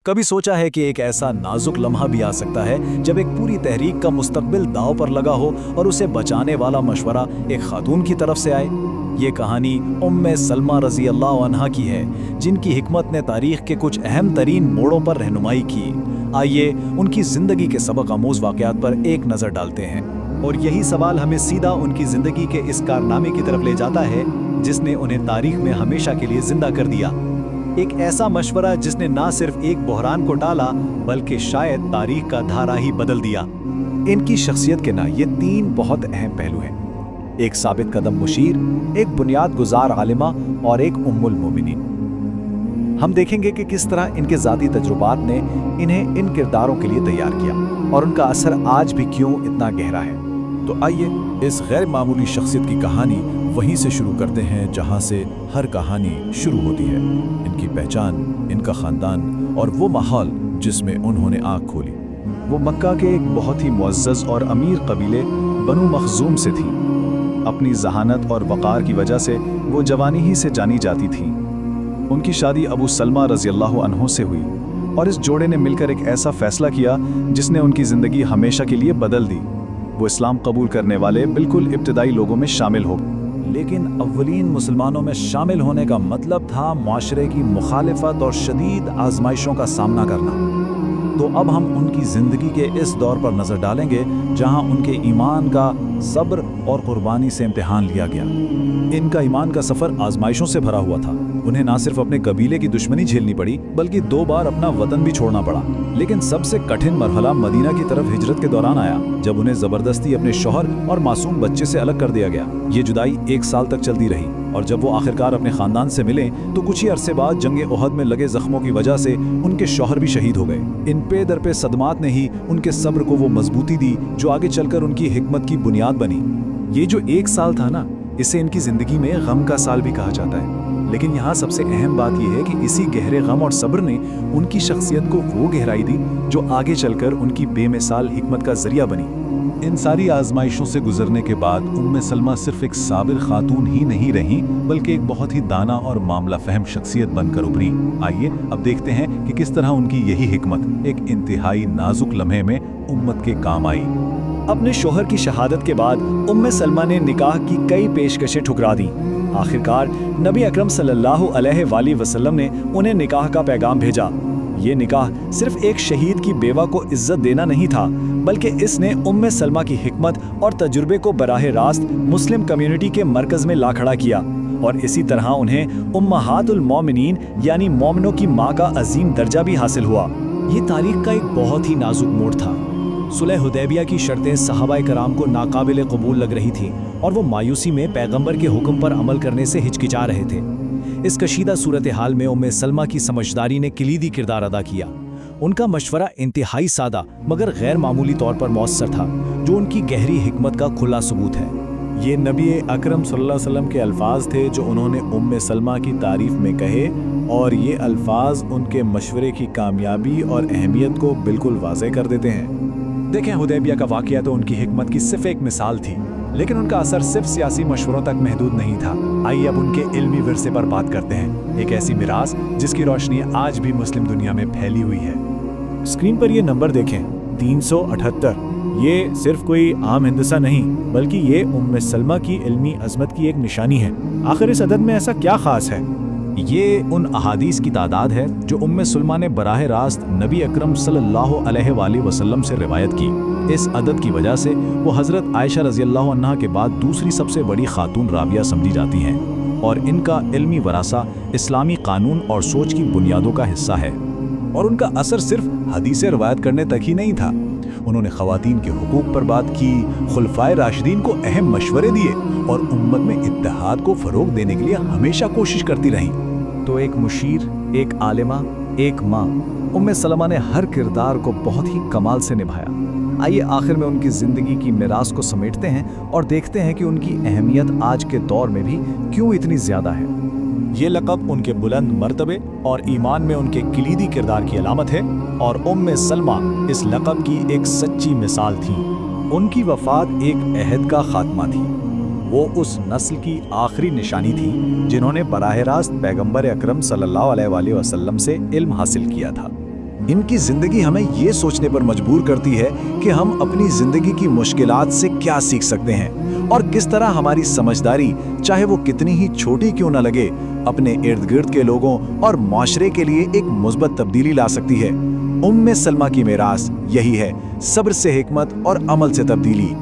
कभी सोचा है कि एक ऐसा नाजुक लम्हा भी आ सकता है जब एक पूरी तहरीक का मुस्तकबिल दांव पर लगा हो और उसे बचाने वाला मशवरा एक खातून की तरफ से आए। ये कहानी उम्मे सलमा रज़ी अल्लाह अन्हा की है, जिनकी हिकमत ने तारीख के कुछ अहम तरीन मोड़ों पर रहनुमाई की। आइए उनकी ज़िंदगी के सबक आमूज़ वाक़यात पर एक नज़र डालते हैं। और यही सवाल हमें सीधा उनकी ज़िंदगी के इस कारनामे की तरफ ले जाता है जिसने उन्हें तारीख में हमेशा के लिए जिंदा कर दिया। एक ऐसा मशवरा जिसने ना सिर्फ एक बहरान को टाला बल्कि शायद तारीख का धारा ही बदल दिया। इनकी शख्सियत के ना ये 3 बहुत अहम पहलू हैं। एक साबित कदम मुशीर, एक बुनियाद गुजार आलिमा और एक उम्मुल मोमिनीन। हम देखेंगे कि किस तरह इनके ज़ाती तजुर्बात ने इन्हें इन किरदारों के लिए तैयार किया और उनका असर आज भी क्यों इतना गहरा है। तो आइए इस गैर मामूली शख्सियत की कहानी वहीं से शुरू करते हैं जहां से हर कहानी शुरू होती है। इनकी पहचान, इनका ख़ानदान और वो माहौल जिसमें उन्होंने आँख खोली। वो मक्का के एक बहुत ही मुअज़्ज़ज़ और अमीर कबीले बनु मखज़ूम से थी। अपनी जहानत और वक़ार की वजह से वो जवानी ही से जानी जाती थी। उनकी शादी अबू सलमा रज़ी अल्लाह अन्हु से हुई और इस जोड़े ने मिलकर एक ऐसा फ़ैसला किया जिसने उनकी ज़िंदगी हमेशा के लिए बदल दी। वो इस्लाम कबूल करने वाले बिल्कुल इब्तिदाई लोगों में शामिल हो। लेकिन अव्वलीन मुसलमानों में शामिल होने का मतलब था मुआशरे की मुखालिफत और शदीद आजमाइशों का सामना करना। तो अब हम उनकी ज़िंदगी के इस दौर पर नज़र डालेंगे जहां उनके ईमान का सब्र और कुर्बानी से इम्तिहान लिया गया। इनका ईमान का सफ़र आजमाइशों से भरा हुआ था। उन्हें ना सिर्फ अपने कबीले की दुश्मनी झेलनी पड़ी बल्कि 2 बार अपना वतन भी छोड़ना पड़ा। लेकिन सबसे कठिन मरहला मदीना की तरफ हिजरत के दौरान आया, जब उन्हें ज़बरदस्ती अपने शौहर और मासूम बच्चे से अलग कर दिया गया। ये जुदाई 1 साल तक चलती रही और जब वो आखिरकार अपने ख़ानदान से मिले तो कुछ ही अरसे बाद जंगे ओहद में लगे ज़ख्मों की वजह से उनके शौहर भी शहीद हो गए। इन पे दर पे सदमात ने ही उनके सब्र को वो मजबूती दी जो आगे चलकर उनकी हिकमत की बुनियाद बनी। ये जो 1 साल था ना, इसे इनकी ज़िंदगी में गम का साल भी कहा जाता है। लेकिन यहाँ सबसे अहम बात यह है कि इसी गहरे गम और सब्र ने उनकी शख्सियत को वो गहराई दी जो आगे चलकर उनकी बेमिसाल हिकमत का जरिया बनी। इन सारी आजमाइशों से गुजरने के बाद उम्मे सलमा सिर्फ एक साबिर खातून ही नहीं रही बल्कि एक बहुत ही दाना और मामला फहम शख्सियत बनकर उभरी। आइए अब देखते हैं कि किस तरह उनकी यही हिकमत एक इंतहाई नाजुक लम्हे में उम्मत के काम आई। अपने शोहर की शहादत के बाद उम्मे सलमा ने निकाह की कई पेशकशें ठुकरा दी। आखिरकार नबी अकरम सल्लल्लाहु अलैहि वसल्लम ने उन्हें निकाह का पैगाम भेजा। ये निकाह सिर्फ एक शहीद की बेवा को इज्जत देना नहीं था, बल्कि इसने उम्मे सलमा की हिकमत और तजुर्बे को बराह रास्त मुस्लिम कम्युनिटी के मरकज़ में ला खड़ा किया और इसी तरह उन्हें उम्महातुल मोमिनीन यानी मोमिनों की माँ का अजीम दर्जा भी हासिल हुआ। ये तारीख का एक बहुत ही नाजुक मोड़ था। सुलह हुदैबिया की शर्तें सहाबाए कराम को नाकाबिल कबूल लग रही थी और वो मायूसी में पैगंबर के हुक्म पर अमल करने से हिचकिचा रहे थे। इस कशीदा सूरत हाल में उम्मे सलमा की समझदारी ने किलीदी किरदार अदा किया। उनका मशवरा इंतहाई सादा मगर गैर मामूली तौर पर मौसर था, जो उनकी गहरी हिकमत का खुला सबूत है। ये नबी अकरम सल्लल्लाहु अलैहि वसल्लम के अल्फाज थे जो उन्होंने उम्मे सलमा की तारीफ में कहे और ये अल्फाज उनके मशवरे की कामयाबी और अहमियत को बिल्कुल वाज़ेह कर देते हैं। देखें, हुदैबिया का वाक़या तो उनकी हिकमत की सिर्फ एक मिसाल थी, लेकिन उनका असर सिर्फ सियासी मशवरों तक महदूद नहीं था। आइए अब उनके इल्मी विरसे पर बात करते हैं, एक ऐसी मिरास जिसकी रोशनी आज भी मुस्लिम दुनिया में फैली हुई है। स्क्रीन पर ये नंबर देखें, 378। ये सिर्फ कोई आम हिंदसा नहीं बल्कि ये उम्मे सलमा की इल्मी अजमत की एक निशानी है। आखिर इस अदद में ऐसा क्या खास है? ये उन अहादीस की तादाद है जो उम्मे सलमा ने बराह रास्त नबी अकरम सल्लल्लाहु अलैहि वसल्लम से रिवायत की। इस अदद की वजह से वो हज़रत आयशा रज़ी अल्लाह अन्हा के बाद दूसरी सबसे बड़ी खातून राविया समझी जाती हैं और इनका इल्मी वरासा इस्लामी कानून और सोच की बुनियादों का हिस्सा है। और उनका असर सिर्फ हदीसें रिवायत करने तक ही नहीं था। उन्होंने ख़वातीन के हुकूक पर बात की, खुलफाए राशिदीन को अहम मशवरे दिए और उम्मत में इत्तेहाद को फ़रोग देने के लिए हमेशा कोशिश करती रहीं। तो एक मुशीर, एक आलिमा, एक माँ, उम्मे सलमा ने हर किरदार को बहुत ही कमाल से निभाया। आइए आखिर में उनकी ज़िंदगी की मिरास को समेटते हैं और देखते हैं कि उनकी अहमियत आज के दौर में भी क्यों इतनी ज़्यादा है। ये लक़ब उनके बुलंद मर्तबे और ईमान में उनके किलीदी किरदार की अलामत है और उम्मे सलमा इस लक़ब की एक सच्ची मिसाल थी। उनकी वफ़ात एक अहद का ख़ात्मा थी। वो उस नस्ल की आखिरी निशानी थी जिन्होंने बराह रास्त पैगंबर अकरम सल्लल्लाहु अलैहि वसल्लम से इल्म हासिल किया था। ان کی زندگی ہمیں یہ سوچنے پر مجبور کرتی ہے کہ ہم اپنی زندگی کی مشکلات سے کیا سیکھ سکتے ہیں اور کس طرح ہماری سمجھداری، چاہے وہ کتنی ہی چھوٹی کیوں نہ لگے، اپنے ارد گرد کے لوگوں اور معاشرے کے لیے ایک مثبت تبدیلی لا سکتی ہے۔ سلمہ کی میراث یہی ہے، صبر سے حکمت اور عمل سے تبدیلی۔